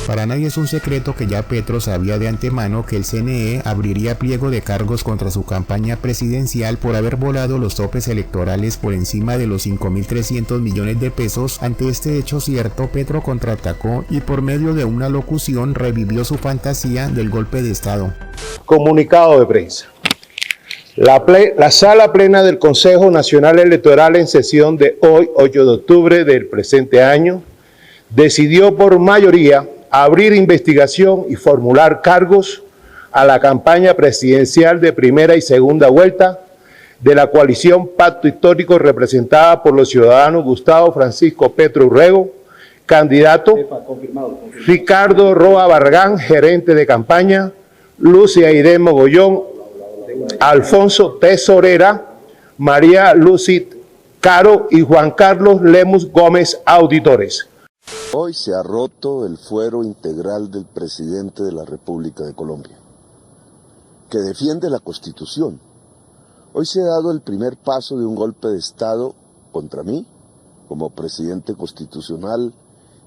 Para nadie es un secreto que ya Petro sabía de antemano que el CNE abriría pliego de cargos contra su campaña presidencial por haber volado los topes electorales por encima de los 5.300 millones de pesos. Ante este hecho cierto, Petro contraatacó y por medio de una locución revivió su fantasía del golpe de Estado. Comunicado de prensa. La sala plena del Consejo Nacional Electoral en sesión de hoy, 8 de octubre del presente año, decidió por mayoría abrir investigación y formular cargos a la campaña presidencial de primera y segunda vuelta de la coalición Pacto Histórico representada por los ciudadanos Gustavo Francisco Petro Urrego, candidato, Ricardo Roa Barragán, gerente de campaña, Lucia Aide Mogollón, Alfonso Tesorera, María Lucit Caro y Juan Carlos Lemus Gómez, auditores. Hoy se ha roto el fuero integral del presidente de la República de Colombia, que defiende la Constitución. Hoy se ha dado el primer paso de un golpe de Estado contra mí, como presidente constitucional,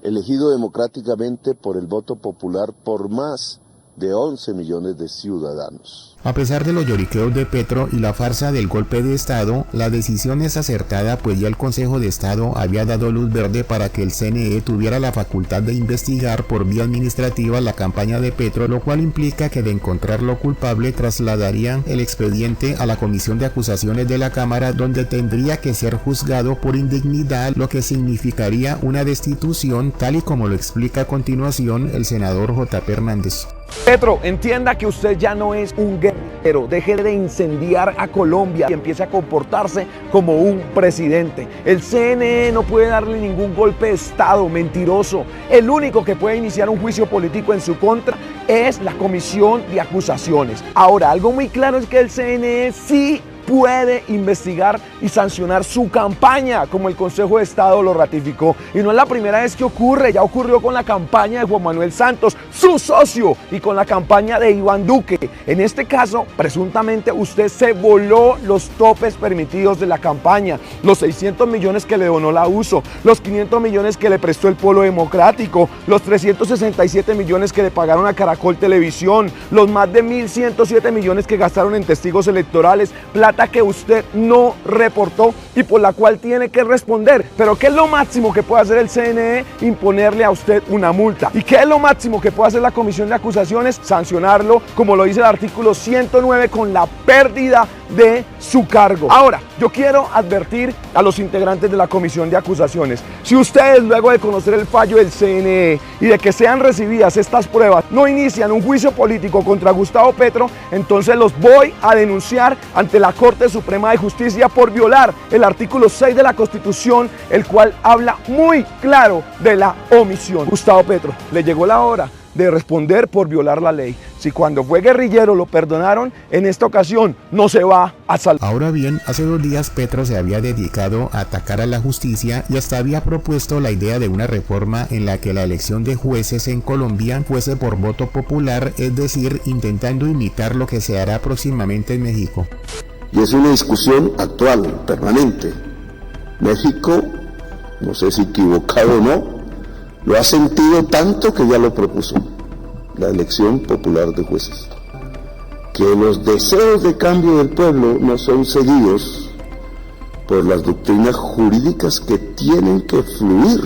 elegido democráticamente por el voto popular por más de 11 millones de ciudadanos. A pesar de los lloriqueos de Petro y la farsa del golpe de Estado, la decisión es acertada, pues ya el Consejo de Estado había dado luz verde para que el CNE tuviera la facultad de investigar por vía administrativa la campaña de Petro, lo cual implica que de encontrarlo culpable trasladarían el expediente a la Comisión de Acusaciones de la Cámara, donde tendría que ser juzgado por indignidad, lo que significaría una destitución, tal y como lo explica a continuación el senador J.P. Hernández. Petro, entienda que usted ya no es un guerrero, deje de incendiar a Colombia y empiece a comportarse como un presidente. El CNE no puede darle ningún golpe de Estado, mentiroso. El único que puede iniciar un juicio político en su contra es la Comisión de Acusaciones. Ahora, algo muy claro es que el CNE sí puede investigar y sancionar su campaña, como el Consejo de Estado lo ratificó. Y no es la primera vez que ocurre, ya ocurrió con la campaña de Juan Manuel Santos, su socio, y con la campaña de Iván Duque. En este caso, presuntamente, usted se voló los topes permitidos de la campaña, los 600 millones que le donó la USO, los 500 millones que le prestó el Polo Democrático, los 367 millones que le pagaron a Caracol Televisión, los más de 1.107 millones que gastaron en testigos electorales, plata que usted no reportó y por la cual tiene que responder. Pero ¿qué es lo máximo que puede hacer el CNE? Imponerle a usted una multa. ¿Y qué es lo máximo que puede hacer la Comisión de Acusaciones? Sancionarlo, como lo dice el artículo 109, con la pérdida de su cargo. Ahora, yo quiero advertir a los integrantes de la Comisión de Acusaciones: si ustedes, luego de conocer el fallo del CNE y de que sean recibidas estas pruebas, no inician un juicio político contra Gustavo Petro, entonces los voy a denunciar ante la Corte Suprema de Justicia por violar el artículo 6 de la Constitución, el cual habla muy claro de la omisión. Gustavo Petro, le llegó la hora de responder por violar la ley. Si cuando fue guerrillero lo perdonaron, en esta ocasión no se va a salvar. Ahora bien, hace 2 días Petro se había dedicado a atacar a la justicia y hasta había propuesto la idea de una reforma en la que la elección de jueces en Colombia fuese por voto popular, es decir, intentando imitar lo que se hará próximamente en México. Y es una discusión actual, permanente. México, no sé si equivocado o no, lo ha sentido tanto que ya lo propuso, la elección popular de jueces. Que los deseos de cambio del pueblo no son seguidos por las doctrinas jurídicas que tienen que fluir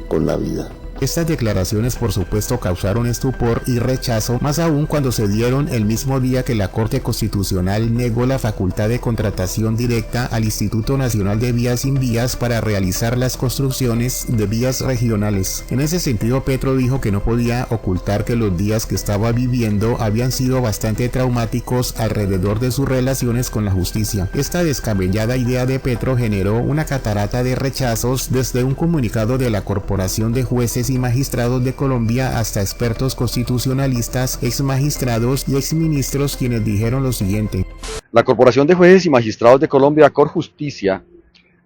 con la vida. Estas declaraciones por supuesto causaron estupor y rechazo, más aún cuando se dieron el mismo día que la Corte Constitucional negó la facultad de contratación directa al Instituto Nacional de Vías y Vías para realizar las construcciones de vías regionales. En ese sentido, Petro dijo que no podía ocultar que los días que estaba viviendo habían sido bastante traumáticos alrededor de sus relaciones con la justicia. Esta descabellada idea de Petro generó una catarata de rechazos, desde un comunicado de la Corporación de Jueces y Magistrados de Colombia hasta expertos constitucionalistas, exmagistrados y exministros, quienes dijeron lo siguiente: la Corporación de Jueces y Magistrados de Colombia, Corjusticia,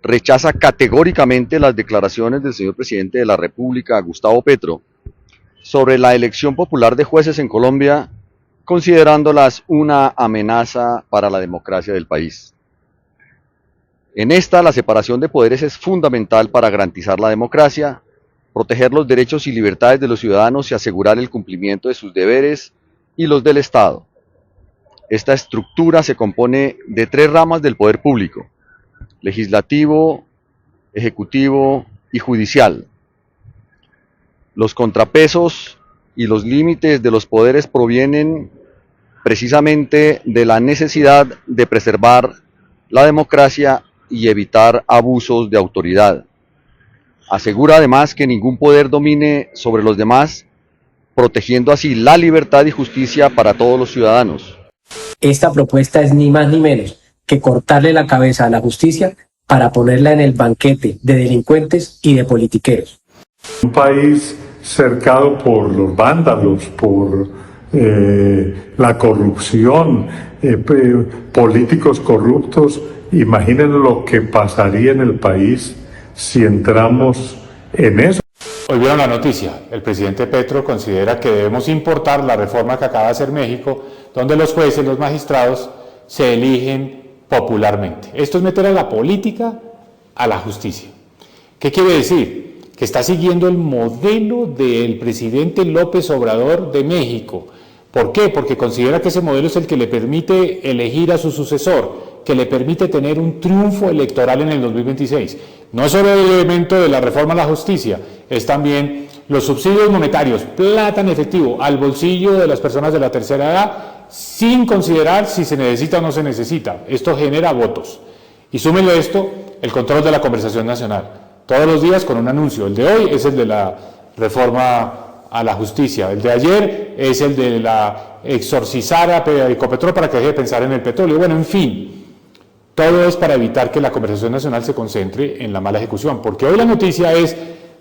rechaza categóricamente las declaraciones del señor presidente de la República, Gustavo Petro, sobre la elección popular de jueces en Colombia, considerándolas una amenaza para la democracia del país. En esta, la separación de poderes es fundamental para garantizar la democracia proteger los derechos y libertades de los ciudadanos y asegurar el cumplimiento de sus deberes y los del Estado. Esta estructura se compone de 3 ramas del poder público: legislativo, ejecutivo y judicial. Los contrapesos y los límites de los poderes provienen precisamente de la necesidad de preservar la democracia y evitar abusos de autoridad. Asegura además que ningún poder domine sobre los demás, protegiendo así la libertad y justicia para todos los ciudadanos. Esta propuesta es ni más ni menos que cortarle la cabeza a la justicia para ponerla en el banquete de delincuentes y de politiqueros. Un país cercado por los vándalos, por la corrupción, políticos corruptos. Imaginen lo que pasaría en el país si entramos en eso. Hoy vieron la noticia, el presidente Petro considera que debemos importar la reforma que acaba de hacer México, donde los jueces, los magistrados, se eligen popularmente. Esto es meter a la política a la justicia. ¿Qué quiere decir? Que está siguiendo el modelo del presidente López Obrador de México. ¿Por qué? Porque considera que ese modelo es el que le permite elegir a su sucesor, que le permite tener un triunfo electoral en el 2026. No es solo el elemento de la reforma a la justicia, es también los subsidios monetarios, plata en efectivo, al bolsillo de las personas de la tercera edad, sin considerar si se necesita o no se necesita. Esto genera votos. Y súmenle esto, el control de la conversación nacional. Todos los días con un anuncio. El de hoy es el de la reforma a la justicia. El de ayer es el de la exorcizar a Ecopetrol para que deje de pensar en el petróleo. Bueno, en fin. Todo es para evitar que la conversación nacional se concentre en la mala ejecución, porque hoy la noticia es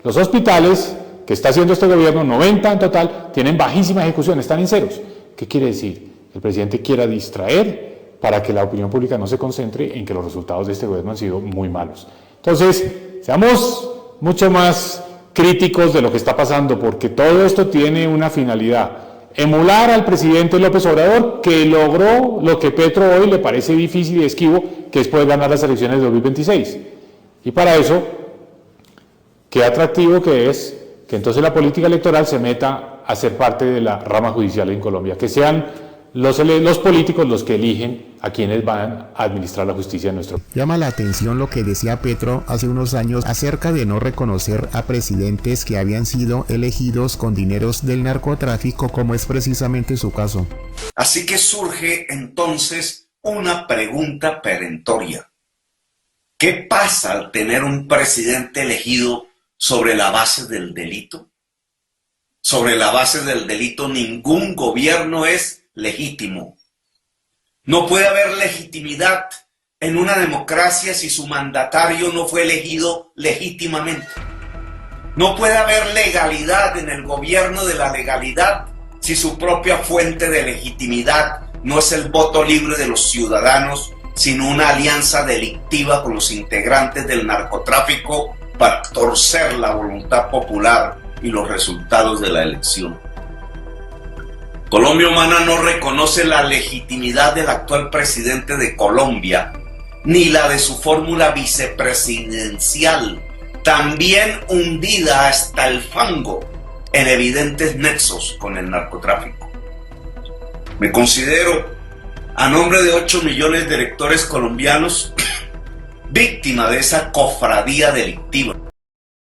los hospitales que está haciendo este gobierno, 90 en total, tienen bajísima ejecución, están en ceros. ¿Qué quiere decir? El presidente quiera distraer para que la opinión pública no se concentre en que los resultados de este gobierno han sido muy malos. Entonces, seamos mucho más críticos de lo que está pasando, porque todo esto tiene una finalidad: emular al presidente López Obrador, que logró lo que Petro hoy le parece difícil y esquivo, que es poder ganar las elecciones de 2026. Y para eso, qué atractivo que es que entonces la política electoral se meta a ser parte de la rama judicial en Colombia, que sean los políticos los que eligen a quienes van a administrar la justicia en nuestro país. Llama la atención lo que decía Petro hace unos años acerca de no reconocer a presidentes que habían sido elegidos con dineros del narcotráfico, como es precisamente su caso. Así que surge entonces una pregunta perentoria. ¿Qué pasa al tener un presidente elegido sobre la base del delito? Sobre la base del delito ningún gobierno es legítimo. No puede haber legitimidad en una democracia si su mandatario no fue elegido legítimamente. No puede haber legalidad en el gobierno de la legalidad si su propia fuente de legitimidad no es el voto libre de los ciudadanos, sino una alianza delictiva con los integrantes del narcotráfico para torcer la voluntad popular y los resultados de la elección. Colombia Humana no reconoce la legitimidad del actual presidente de Colombia, ni la de su fórmula vicepresidencial, también hundida hasta el fango en evidentes nexos con el narcotráfico. Me considero, a nombre de 8 millones de electores colombianos, víctima de esa cofradía delictiva.